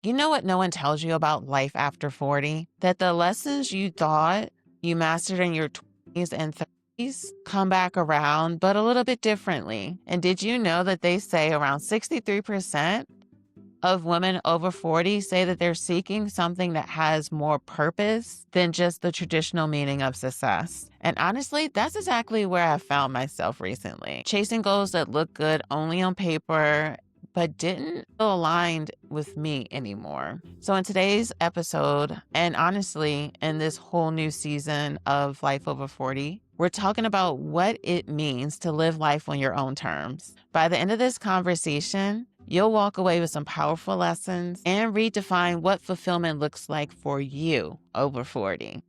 You know what no one tells you about life after 40? That the lessons you thought you mastered in your 20s and 30s come back around, but a little bit differently. And did you know that they say around 63% of women over 40 say that they're seeking something that has more purpose than just the traditional meaning of success? And honestly, that's exactly where I found myself recently, chasing goals that look good only on paper but didn't feel aligned with me anymore. So in today's episode, and honestly, in this whole new season of Life Over 40, we're talking about what it means to live life on your own terms. By the end of this conversation, you'll walk away with some powerful lessons and redefine what fulfillment looks like for you over 40.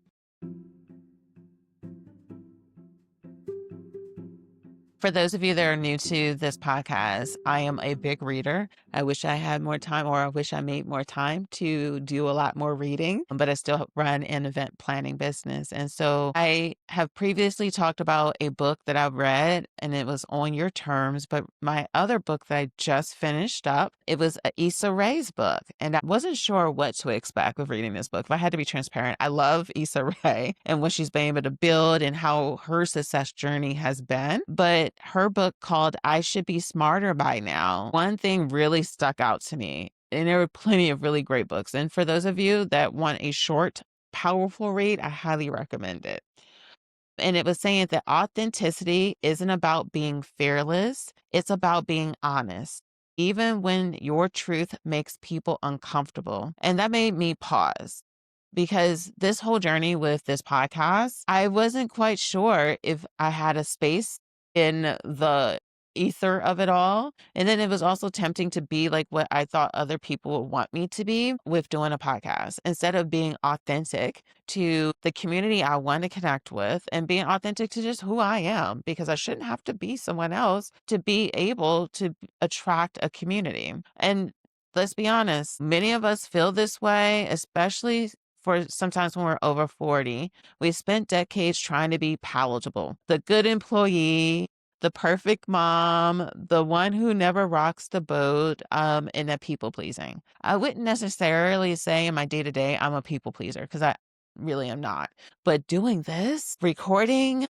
For those of you that are new to this podcast, I am a big reader. I wish I had more time, or I wish I made more time to do a lot more reading, but I still run an event planning business. And so I have previously talked about a book that I've read, and it was On Your Terms. But my other book that I just finished up, it was Issa Rae's book. And I wasn't sure what to expect with reading this book. If I had to be transparent, I love Issa Rae and what she's been able to build and how her success journey has been. But her book called I Should Be Smarter by Now, one thing really stuck out to me. And there were plenty of really great books. And for those of you that want a short, powerful read, I highly recommend it. And it was saying that authenticity isn't about being fearless, it's about being honest, even when your truth makes people uncomfortable. And that made me pause, because this whole journey with this podcast, I wasn't quite sure if I had a space in the ether of it all. And then it was also tempting to be like what I thought other people would want me to be with doing a podcast, instead of being authentic to the community I want to connect with and being authentic to just who I am, because I shouldn't have to be someone else to be able to attract a community. And let's be honest, many of us feel this way, especially for sometimes when we're over 40. We spent decades trying to be palatable, the good employee, the perfect mom, the one who never rocks the boat, and a people pleasing. I wouldn't necessarily say in my day to day I'm a people pleaser, because I really am not. But doing this, recording,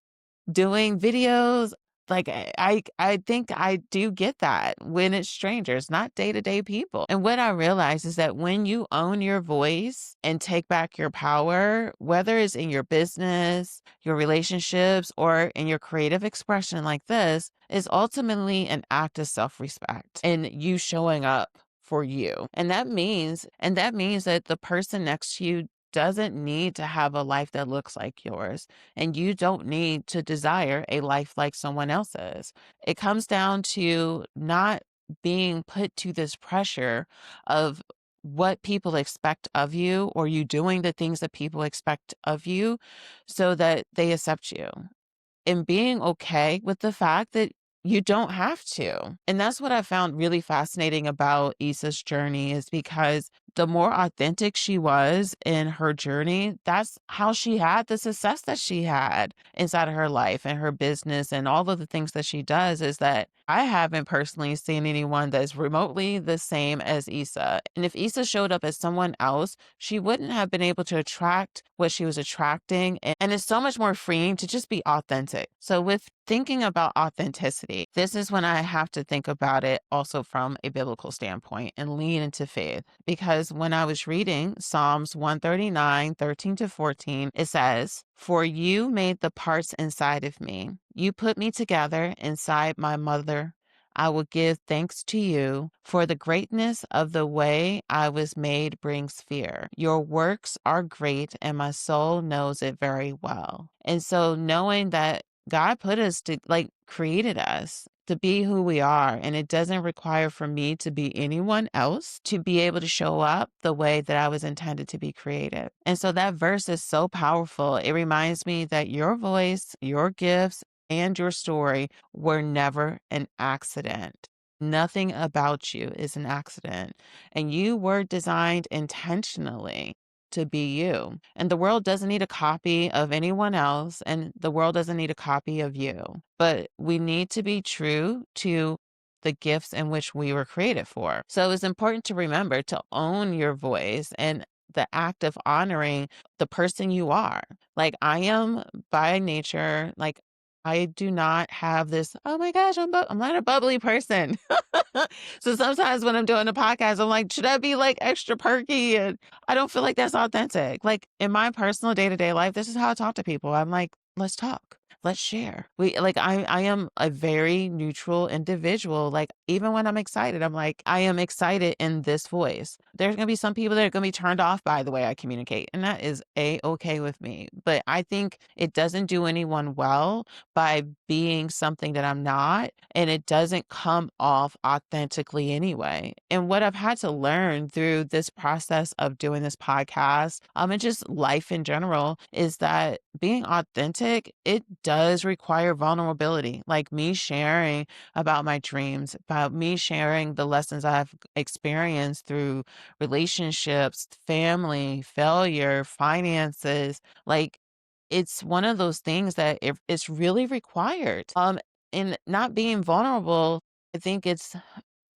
doing videos, like I think I do get that when it's strangers, not day-to-day people. And what I realize is that when you own your voice and take back your power, whether it's in your business, your relationships, or in your creative expression like this, is ultimately an act of self-respect and you showing up for you. And that means that the person next to you doesn't need to have a life that looks like yours, and you don't need to desire a life like someone else's. It comes down to not being put to this pressure of what people expect of you, or you doing the things that people expect of you so that they accept you, and being okay with the fact that you don't have to. And that's what I found really fascinating about Issa's journey, is because the more authentic she was in her journey, that's how she had the success that she had inside of her life and her business and all of the things that she does. Is that I haven't personally seen anyone that's remotely the same as Issa. And if Issa showed up as someone else, she wouldn't have been able to attract what she was attracting. And it's so much more freeing to just be authentic. So with thinking about authenticity, this is when I have to think about it also from a biblical standpoint and lean into faith. Because when I was reading Psalms 139:13-14, it says, "For you made the parts inside of me. You put me together inside my mother. I will give thanks to you, for the greatness of the way I was made brings fear. Your works are great, and my soul knows it very well." And so knowing that God put us to, like, created us to be who we are, and it doesn't require for me to be anyone else to be able to show up the way that I was intended to be created. And so that verse is so powerful. It reminds me that your voice, your gifts, and your story were never an accident. Nothing about you is an accident. And you were designed intentionally to be you. And the world doesn't need a copy of anyone else, and the world doesn't need a copy of you. But we need to be true to the gifts in which we were created for. So it's important to remember to own your voice and the act of honoring the person you are. Like I am by nature, like I do not have this, oh my gosh, I'm not a bubbly person. So sometimes when I'm doing a podcast, I'm like, should I be like extra perky? And I don't feel like that's authentic. Like in my personal day to day life, this is how I talk to people. I'm like, let's talk. Let's share. I am a very neutral individual. Like even when I'm excited, I'm like, I am excited in this voice. There's gonna be some people that are gonna be turned off by the way I communicate, and that is a-okay with me. But I think it doesn't do anyone well by being something that I'm not, and it doesn't come off authentically anyway. And what I've had to learn through this process of doing this podcast, and just life in general, is that being authentic, it does require vulnerability. Like me sharing about my dreams, about me sharing the lessons I've experienced through relationships, family, failure, finances. Like it's one of those things that it's really required. In not being vulnerable, I think it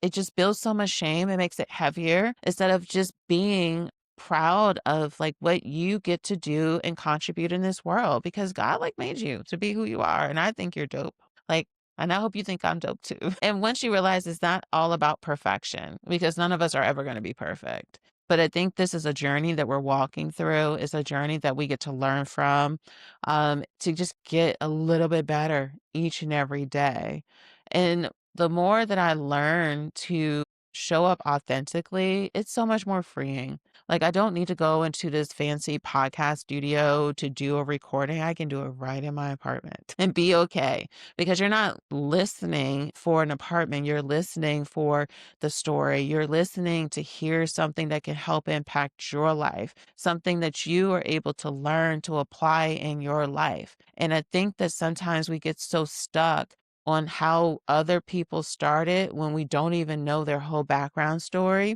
just builds so much shame. It makes it heavier instead of just being proud of like what you get to do and contribute in this world because God like made you to be who you are. And I think you're dope. Like, and I hope you think I'm dope too. And once you realize it's not all about perfection because none of us are ever going to be perfect. But I think this is a journey that we're walking through. It's a journey that we get to learn from, to just get a little bit better each and every day. And the more that I learn to show up authentically, it's so much more freeing. Like, I don't need to go into this fancy podcast studio to do a recording. I can do it right in my apartment and be okay because you're not listening for an apartment. You're listening for the story. You're listening to hear something that can help impact your life, something that you are able to learn to apply in your life. And I think that sometimes we get so stuck on how other people started when we don't even know their whole background story.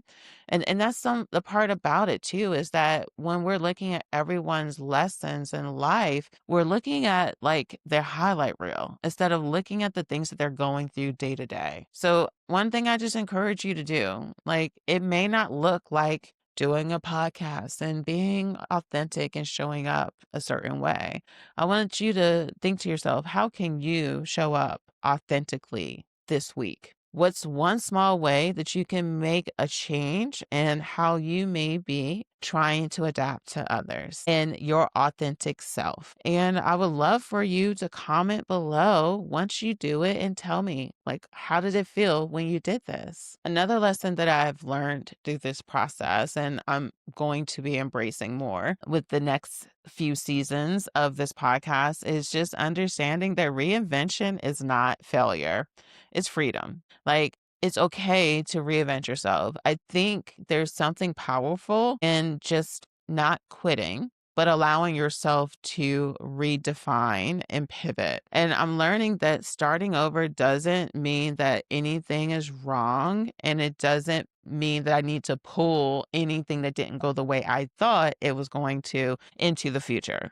And that's the part about it too, is that when we're looking at everyone's lessons in life, we're looking at like their highlight reel instead of looking at the things that they're going through day to day. So one thing I just encourage you to do, like it may not look like doing a podcast and being authentic and showing up a certain way. I want you to think to yourself, how can you show up authentically this week? What's one small way that you can make a change in how you may be trying to adapt to others and your authentic self? And I would love for you to comment below once you do it and tell me, like, how did it feel when you did this? Another lesson that I've learned through this process, and I'm going to be embracing more with the next few seasons of this podcast, is just understanding that reinvention is not failure, it's freedom. Like, it's okay to reinvent yourself. I think there's something powerful in just not quitting, but allowing yourself to redefine and pivot. And I'm learning that starting over doesn't mean that anything is wrong. And it doesn't mean that I need to pull anything that didn't go the way I thought it was going to into the future.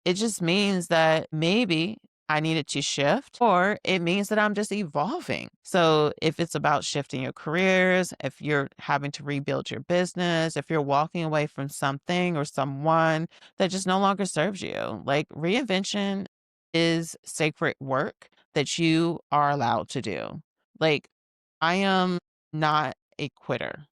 It just means that maybe I needed to shift, or it means that I'm just evolving. So if it's about shifting your careers, if you're having to rebuild your business, if you're walking away from something or someone that just no longer serves you, like reinvention is sacred work that you are allowed to do. Like I am not a quitter.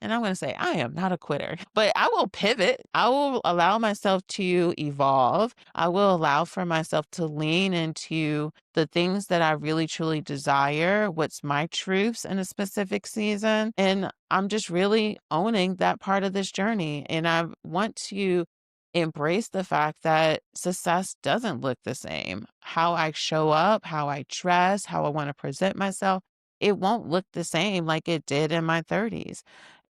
And I'm going to say, I am not a quitter, but I will pivot. I will allow myself to evolve. I will allow for myself to lean into the things that I really truly desire, what's my truths in a specific season. And I'm just really owning that part of this journey. And I want to embrace the fact that success doesn't look the same. How I show up, how I dress, how I want to present myself, it won't look the same like it did in my 30s.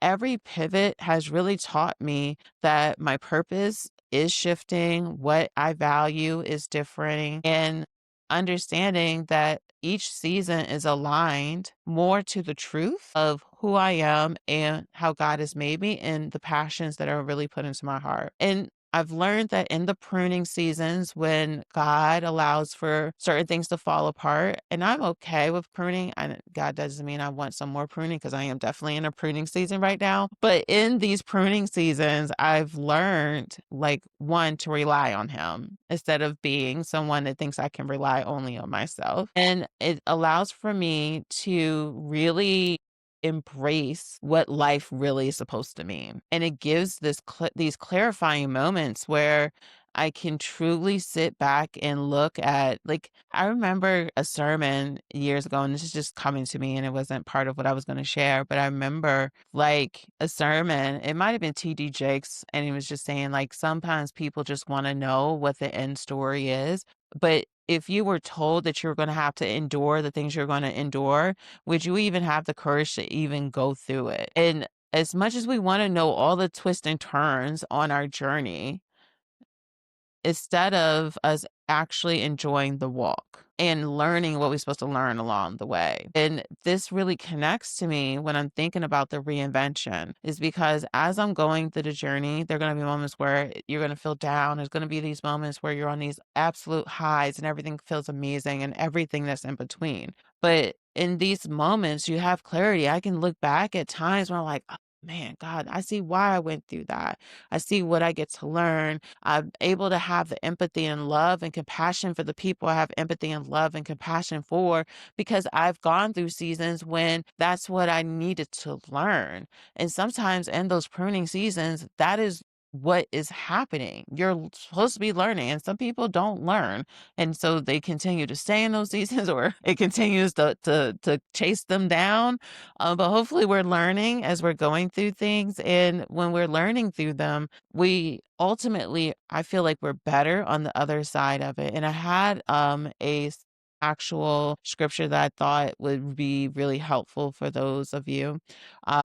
Every pivot has really taught me that my purpose is shifting, what I value is differing, and understanding that each season is aligned more to the truth of who I am and how God has made me and the passions that are really put into my heart. And I've learned that in the pruning seasons when God allows for certain things to fall apart, and I'm okay with pruning. God doesn't mean I want some more pruning because I am definitely in a pruning season right now. But in these pruning seasons, I've learned, like, one, to rely on Him instead of being someone that thinks I can rely only on myself. And it allows for me to really embrace what life really is supposed to mean. And it gives these clarifying moments where I can truly sit back and look at, like, I remember a sermon years ago, and this is just coming to me, and it wasn't part of what I was going to share, but I remember like a sermon, it might have been TD Jakes, and he was just saying, like, sometimes people just want to know what the end story is. But if you were told that you're going to have to endure the things you're going to endure, would you even have the courage to even go through it? And as much as we want to know all the twists and turns on our journey, instead of us actually enjoying the walk and learning what we're supposed to learn along the way. And this really connects to me when I'm thinking about the reinvention, is because as I'm going through the journey, there are going to be moments where you're going to feel down. There's going to be these moments where you're on these absolute highs and everything feels amazing and everything that's in between. But in these moments, you have clarity. I can look back at times where I'm like, oh, man, God, I see why I went through that. I see what I get to learn. I'm able to have the empathy and love and compassion for the people I have empathy and love and compassion for, because I've gone through seasons when that's what I needed to learn. And sometimes in those pruning seasons, that is what is happening. You're supposed to be learning, and some people don't learn. And so they continue to stay in those seasons, or it continues to chase them down. But hopefully we're learning as we're going through things. And when we're learning through them, we ultimately, I feel like we're better on the other side of it. And I had actual scripture that I thought would be really helpful for those of you.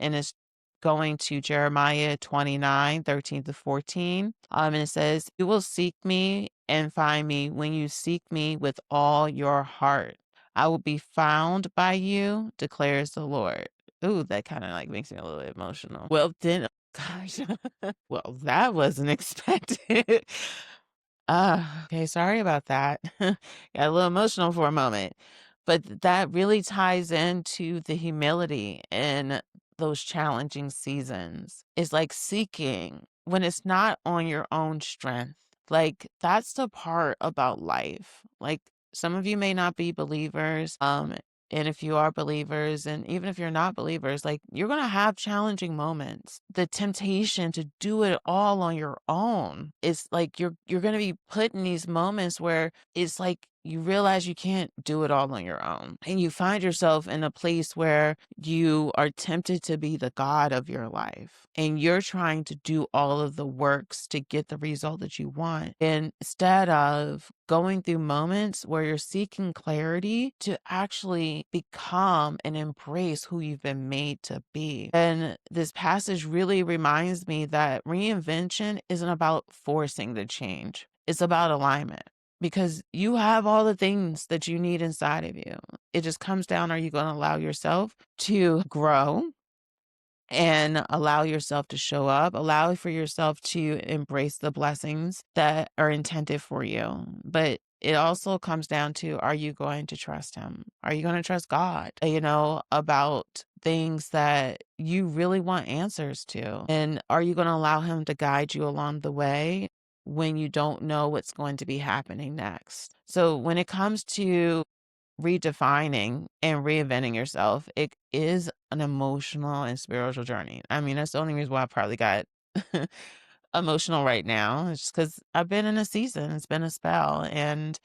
And it's going to Jeremiah 29:13-14. And it says, "You will seek me and find me when you seek me with all your heart. I will be found by you, declares the Lord." Ooh, that kind of like makes me a little emotional. Well, then, gosh, well, that wasn't expected. Okay, sorry about that. Got a little emotional for a moment. But that really ties into the humility in those challenging seasons. It's like seeking when it's not on your own strength. Like, that's the part about life. Like, some of you may not be believers. And if you are believers, and even if you're not believers, like, you're going to have challenging moments. The temptation to do it all on your own is like you're going to be put in these moments where it's like you realize you can't do it all on your own. And you find yourself in a place where you are tempted to be the God of your life. And you're trying to do all of the works to get the result that you want. And instead of going through moments where you're seeking clarity to actually become and embrace who you've been made to be. And this passage really reminds me that reinvention isn't about forcing the change. It's about alignment, because you have all the things that you need inside of you. It just comes down, are you going to allow yourself to grow and allow yourself to show up, allow for yourself to embrace the blessings that are intended for you? But it also comes down to, are you going to trust Him? Are you going to trust God, about things that you really want answers to? And are you going to allow Him to guide you along the way when you don't know what's going to be happening next? So when it comes to redefining and reinventing yourself, it is an emotional and spiritual journey. I mean, that's the only reason why I probably got emotional right now. It's just because I've been in a season, it's been a spell, and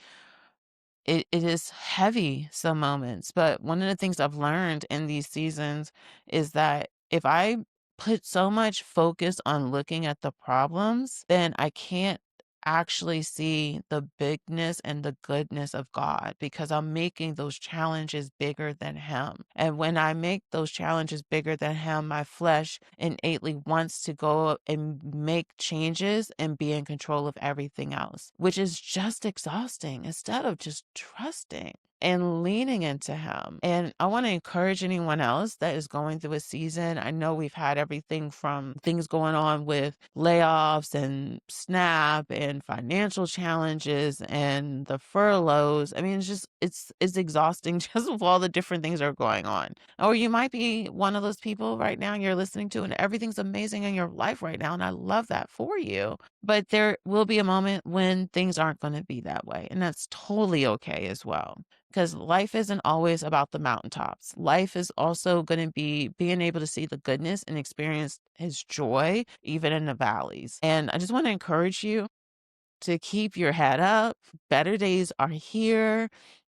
it is heavy some moments. But one of the things I've learned in these seasons is that if I put so much focus on looking at the problems, then I can't actually see the bigness and the goodness of God, because I'm making those challenges bigger than Him. And when I make those challenges bigger than Him, my flesh innately wants to go and make changes and be in control of everything else, which is just exhausting instead of just trusting. and leaning into him. And I want to encourage anyone else that is going through a season. I know we've had everything from things going on with layoffs and SNAP and financial challenges and the furloughs. I mean, it's exhausting just with all the different things that are going on. Or you might be one of those people right now you're listening to and everything's amazing in your life right now. And I love that for you. But there will be a moment when things aren't going to be that way. And that's totally okay as well. Because life isn't always about the mountaintops. Life is also going to be being able to see the goodness and experience his joy, even in the valleys. And I just want to encourage you to keep your head up. Better days are here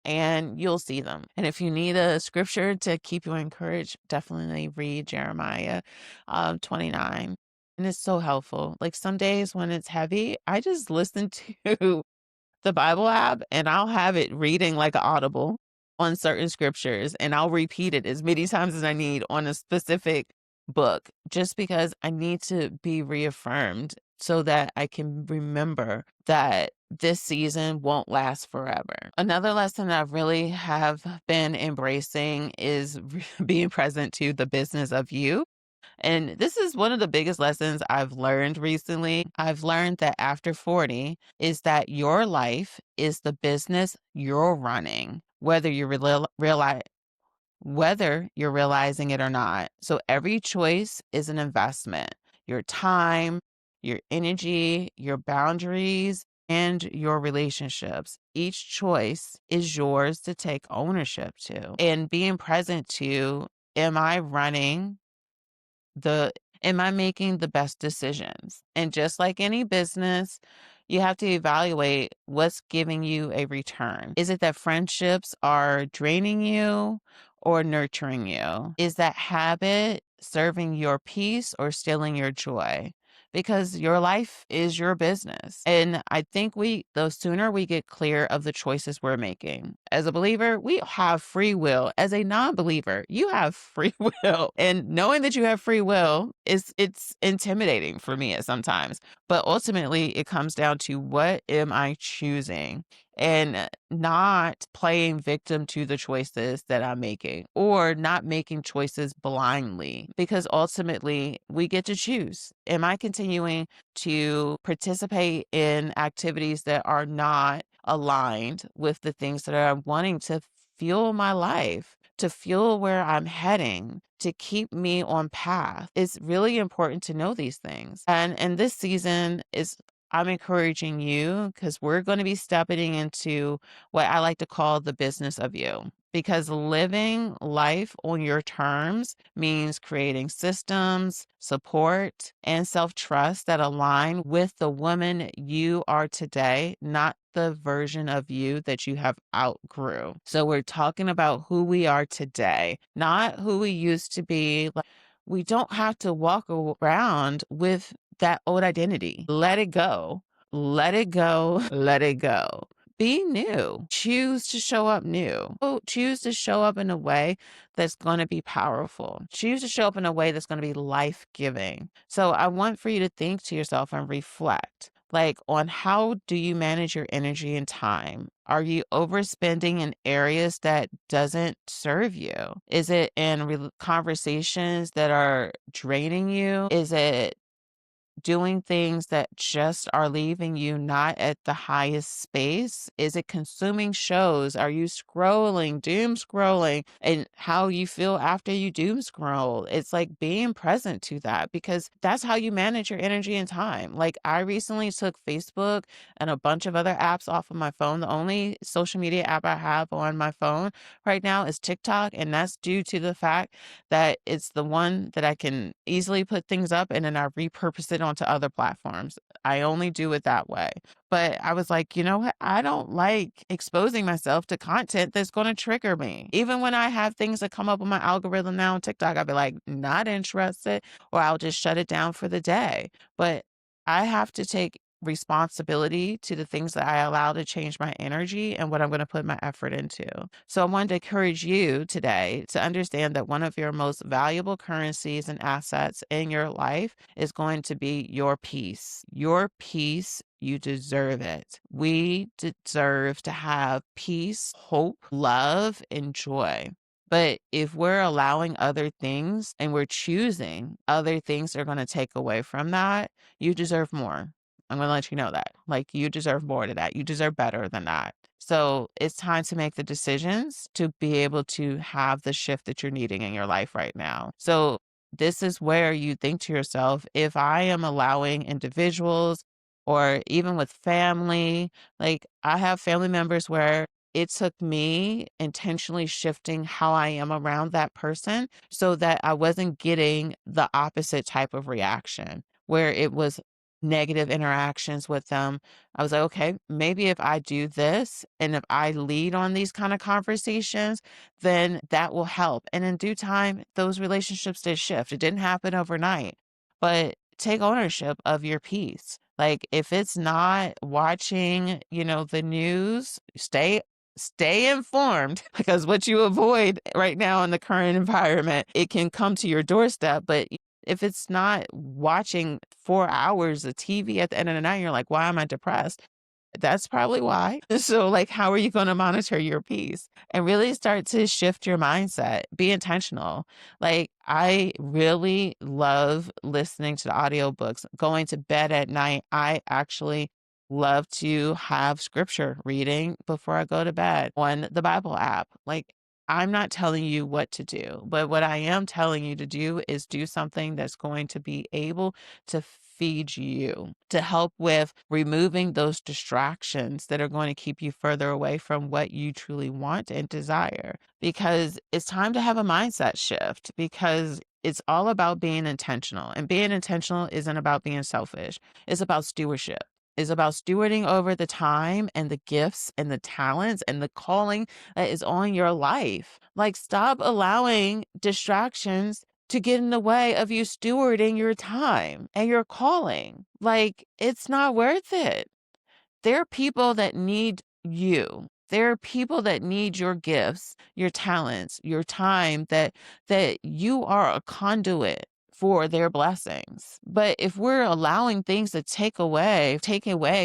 and you'll see them. And if you need a scripture to keep you encouraged, definitely read Jeremiah 29. And it's so helpful. Like some days when it's heavy, I just listen to the Bible app and I'll have it reading like an audible on certain scriptures and I'll repeat it as many times as I need on a specific book just because I need to be reaffirmed so that I can remember that this season won't last forever. Another lesson that I really have been embracing is being present to the business of you. And this is one of the biggest lessons I've learned recently. I've learned that after 40 is that your life is the business you're running, whether you're realizing it or not. So every choice is an investment. Your time, your energy, your boundaries, and your relationships. Each choice is yours to take ownership to. And being present to, am I running the am I making the best decisions? And just like any business, you have to evaluate what's giving you a return. Is it that friendships are draining you or nurturing you? Is that habit serving your peace or stealing your joy? Because your life is your business. And I think the sooner we get clear of the choices we're making. As a believer, we have free will. As a non-believer, you have free will. And knowing that you have free will it's intimidating for me at sometimes. But ultimately, it comes down to what am I choosing? And not playing victim to the choices that I'm making or not making choices blindly because ultimately we get to choose. Am I continuing to participate in activities that are not aligned with the things that I'm wanting to fuel my life, to fuel where I'm heading, to keep me on path? It's really important to know these things. And this season is I'm encouraging you because we're going to be stepping into what I like to call the business of you. Because living life on your terms means creating systems, support, and self trust that align with the woman you are today, not the version of you that you have outgrew. So we're talking about who we are today, not who we used to be. We don't have to walk around with that old identity. Let it go. Let it go. Let it go. Be new. Choose to show up new. Choose to show up in a way that's going to be powerful. Choose to show up in a way that's going to be life-giving. So I want for you to think to yourself and reflect like on how do you manage your energy and time? Are you overspending in areas that doesn't serve you? Is it in conversations that are draining you? Is it doing things that just are leaving you not at the highest space? Is it consuming shows? Are you scrolling, doom scrolling, and how you feel after you doom scroll? It's like being present to that because that's how you manage your energy and time. Like I recently took Facebook and a bunch of other apps off of my phone. The only social media app I have on my phone right now is TikTok, and that's due to the fact that it's the one that I can easily put things up and then I repurpose it onto other platforms. I only do it that way. But I was like, you know what? I don't like exposing myself to content that's going to trigger me. Even when I have things that come up on my algorithm now on TikTok, I'll be like, not interested, or I'll just shut it down for the day. But I have to take responsibility to the things that I allow to change my energy and what I'm going to put my effort into. So I wanted to encourage you today to understand that one of your most valuable currencies and assets in your life is going to be your peace. Your peace, you deserve it. We deserve to have peace, hope, love, and joy. But if we're allowing other things and we're choosing other things that are going to take away from that, you deserve more. I'm going to let you know that. Like, you deserve more to that. You deserve better than that. So it's time to make the decisions to be able to have the shift that you're needing in your life right now. So this is where you think to yourself, if I am allowing individuals or even with family, like I have family members where it took me intentionally shifting how I am around that person so that I wasn't getting the opposite type of reaction where it was negative interactions with them. I was like, okay, maybe if I do this and if I lead on these kind of conversations, then that will help. And in due time, those relationships did shift. It didn't happen overnight, but take ownership of your peace. Like if it's not watching, the news, stay informed because what you avoid right now in the current environment, it can come to your doorstep. But if it's not watching 4 hours of TV at the end of the night, you're like, why am I depressed? That's probably why. So, like, how are you going to monitor your peace and really start to shift your mindset? Be intentional. Like, I really love listening to the audiobooks. Going to bed at night, I actually love to have scripture reading before I go to bed on the Bible app. Like, I'm not telling you what to do, but what I am telling you to do is do something that's going to be able to feed you, to help with removing those distractions that are going to keep you further away from what you truly want and desire. Because it's time to have a mindset shift because it's all about being intentional. And being intentional isn't about being selfish, it's about stewardship. Is about stewarding over the time and the gifts and the talents and the calling that is on your life. Like, stop allowing distractions to get in the way of you stewarding your time and your calling. Like, it's not worth it. There are people that need you. There are people that need your gifts, your talents, your time, that you are a conduit for their blessings. But if we're allowing things to take away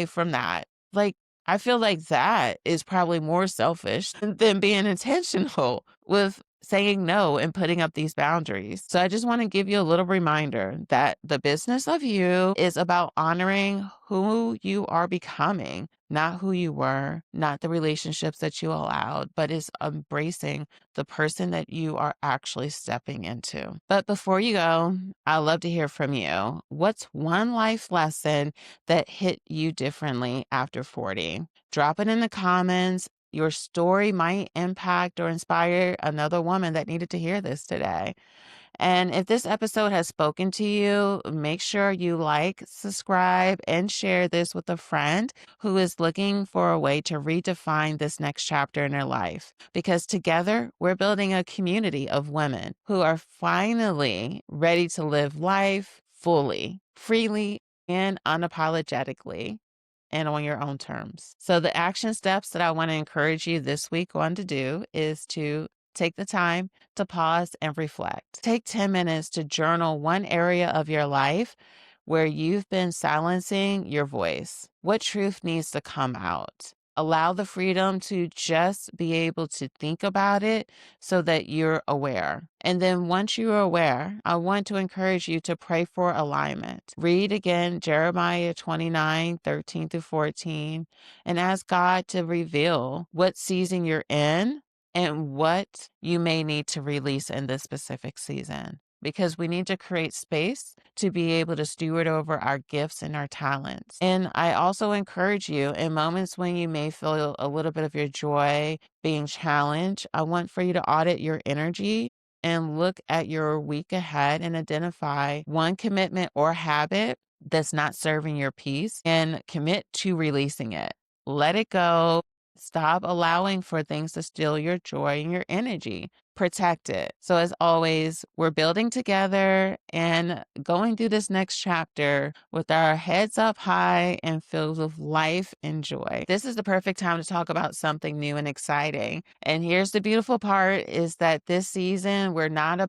from that, like I feel like that is probably more selfish than being intentional with saying no and putting up these boundaries. So I just want to give you a little reminder that the business of you is about honoring who you are becoming, not who you were, not the relationships that you allowed, but is embracing the person that you are actually stepping into. But before you go, I'd love to hear from you. What's one life lesson that hit you differently after 40? Drop it in the comments. Your story might impact or inspire another woman that needed to hear this today. And if this episode has spoken to you, make sure you like, subscribe, and share this with a friend who is looking for a way to redefine this next chapter in their life. Because together, we're building a community of women who are finally ready to live life fully, freely, and unapologetically, and on your own terms. So the action steps that I want to encourage you this week on to do is to take the time to pause and reflect. Take 10 minutes to journal one area of your life where you've been silencing your voice. What truth needs to come out? Allow the freedom to just be able to think about it so that you're aware. And then once you're aware, I want to encourage you to pray for alignment. Read again Jeremiah 29:13-14, and ask God to reveal what season you're in and what you may need to release in this specific season. Because we need to create space to be able to steward over our gifts and our talents. And I also encourage you in moments when you may feel a little bit of your joy being challenged, I want for you to audit your energy and look at your week ahead and identify one commitment or habit that's not serving your peace and commit to releasing it. Let it go. Stop allowing for things to steal your joy and your energy. protect it. So as always, we're building together and going through this next chapter with our heads up high and filled with life and joy. This is the perfect time to talk about something new and exciting. And here's the beautiful part is that this season, we're not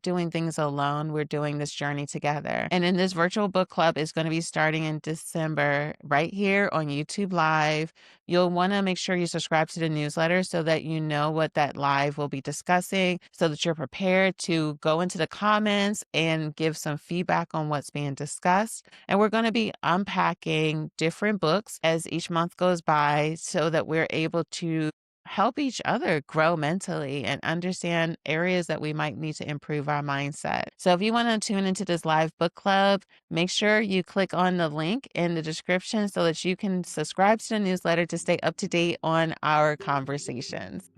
doing things alone. We're doing this journey together. And in this virtual book club is going to be starting in December right here on YouTube Live. You'll want to make sure you subscribe to the newsletter so that you know what that live will be discussing, so that you're prepared to go into the comments and give some feedback on what's being discussed. And we're going to be unpacking different books as each month goes by so that we're able to help each other grow mentally and understand areas that we might need to improve our mindset. So if you want to tune into this live book club, make sure you click on the link in the description so that you can subscribe to the newsletter to stay up to date on our conversations.